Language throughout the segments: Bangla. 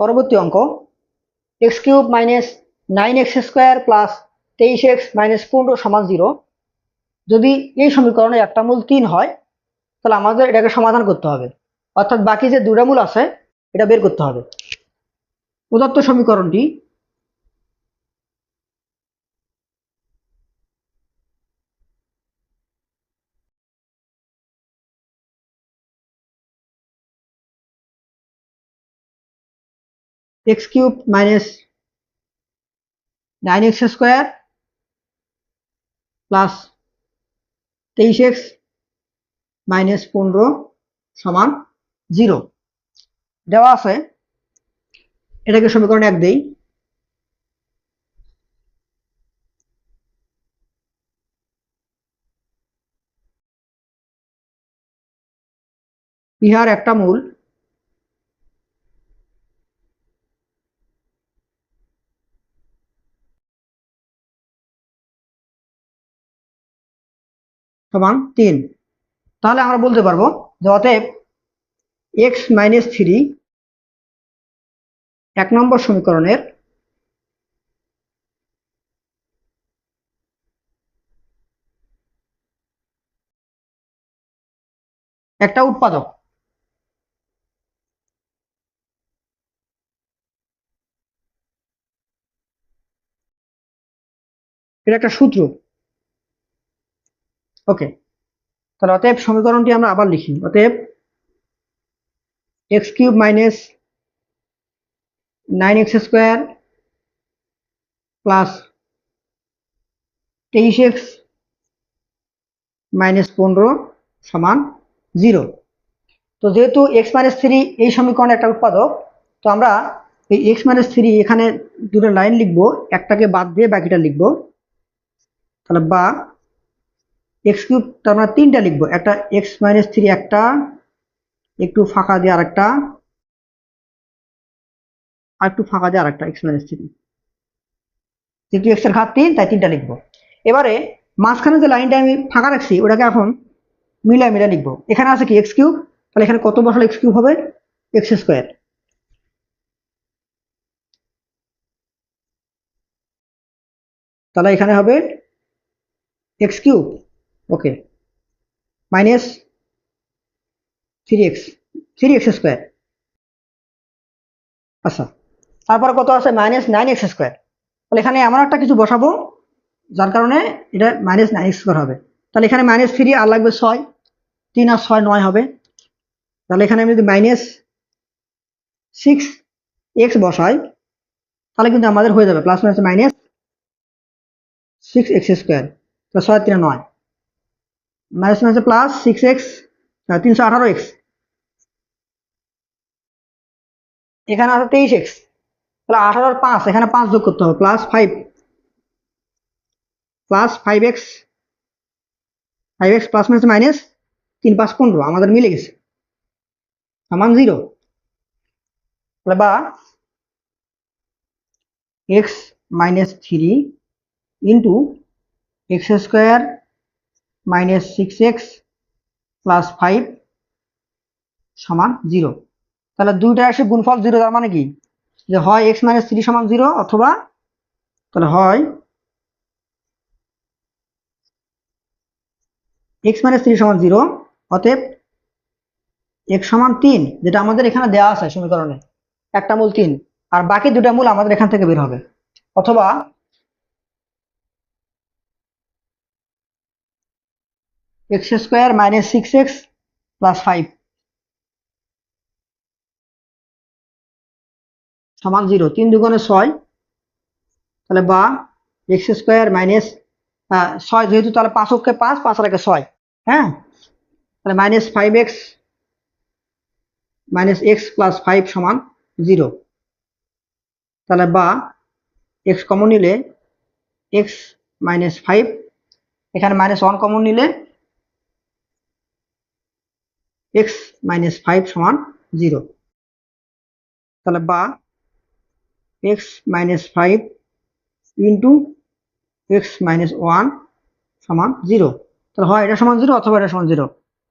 পরবর্তী অঙ্ক x cube minus 9x square plus 23x minus 15 সমান 0। যদি এই সমীকরণে একটা মূল 3 হয় তাহলে আমাদের এটাকে সমাধান করতে হবে, অর্থাৎ বাকি যে দুটা মূল আছে এটা বের করতে হবে। প্রদত্ত সমীকরণটি x cube minus 9x square plus 23x minus 15 সমান 0 দেওয়া আছে। এটাকে সমীকরণ 1 দেই। ইহার একটা মূল সমান 3। তাহলে আমরা বলতে পারবো যে অতএব x মাইনাস 3 1 নম্বর সমীকরণের একটা উৎপাদক। এটা একটা সূত্র। ওকে, তাহলে অতএব সমীকরণটি আমরা আবার লিখি। অতএব x cube minus 9x square plus 23x minus 15 সমান 0। তো যেহেতু x মাইনাস 3 এই সমীকরণে একটা উৎপাদক, তো আমরা এই x মাইনাস 3 এখানে দুটো লাইন লিখবো, একটাকে বাদ দিয়ে বাকিটা লিখবো। তাহলে বা এক্স কিউব তার মানে 3টা লিখবো, একটা x মাইনাস 3 একটা, একটু ফাঁকা দিয়ে আরেকটা, আর একটু ফাঁকা দিয়ে আরেকটা x মাইনাস 3। যেহেতু x এর ঘাত 3 তাই 3টা লিখবো। এবারে মাঝখানে যে লাইনটা আমি ফাঁকা রাখছি ওটাকে এখন মিলাই মিলাই লিখবো। এখানে আছে কি এক্স কিউব, তাহলে এখানে কত বসালে এক্স কিউব হবে? X square. তাহলে এখানে হবে এক্স কিউব, ওকে, মাইনাস 3x স্কোয়ার। আচ্ছা, তারপরে কত আছে? Minus 9x square. তাহলে এখানে এমন একটা কিছু বসাবো যার কারণে এটা মাইনাস 9x স্কোয়ার হবে। তাহলে এখানে মাইনাস 3 আর লাগবে 6, 3 আর 6 9 হবে। তাহলে এখানে আমি যদি মাইনাস 6x বসাই তাহলে কিন্তু আমাদের হয়ে যাবে plus minus minus 6x square. তাহলে 6 3 9, minus minus plus 6x 318x। এখানে আছে 23x, তাহলে 18 আর 5, এখানে 5 যোগ করতে হবে, plus 5 plus 5x plus minus minus 3 5 15 আমাদের মিলে গেছে সমান 0। তাহলে বা x minus 3 into x square minus 6x plus 5 সমান 0। তাহলে দুইটা রাশির গুণফল 0, তার মানে কি যে হয় x মাইনাস 3 সমান 0 অথবা তাহলে হয় x মাইনাস 3 সমান 0। অতএব x সমান 3, যেটা আমাদের এখানে দেওয়া আছে সমীকরণে, একটা মূল 3 আর বাকি দুটা মূল আমাদের এখান থেকে বের হবে। অথবা x square minus 6x plus 5 সমান 0, 3 দুগুণে 6। তাহলে বা এক্স স্কোয়ার মাইনাস 6, যেহেতু তাহলে 5 অক্ষে 5, 5 আর 6, হ্যাঁ, তাহলে minus 5x minus x plus 5 সমান 0। তাহলে বা এক্স কমন নিলে এক্স মাইনাস 5, এখানে মাইনাস 1 কমন নিলে এক্স মাইনাস 5 সমান 0। তাহলে বা x minus 5 into x minus 1 সমান 0। তাহলে হয় এটা সমান 0 অথবা এটা সমান 0।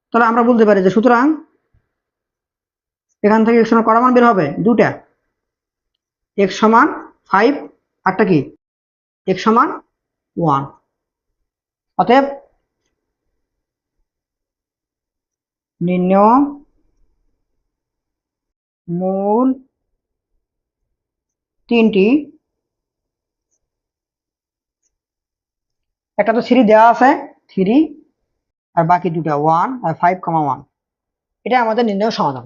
তাহলে আমরা বলতে পারি যে সুতরাং এখান থেকে এক্স কটা মান বের হবে? দুটা। x সমান 5 আরটা কি x সমান 1। অতএব নির্ণয় মূল তিনটি, একটা তো 3 দেওয়া আছে 3, আর বাকি দুটা 1 আর 5, 1, এটা আমাদের নির্ণয় সমাধান।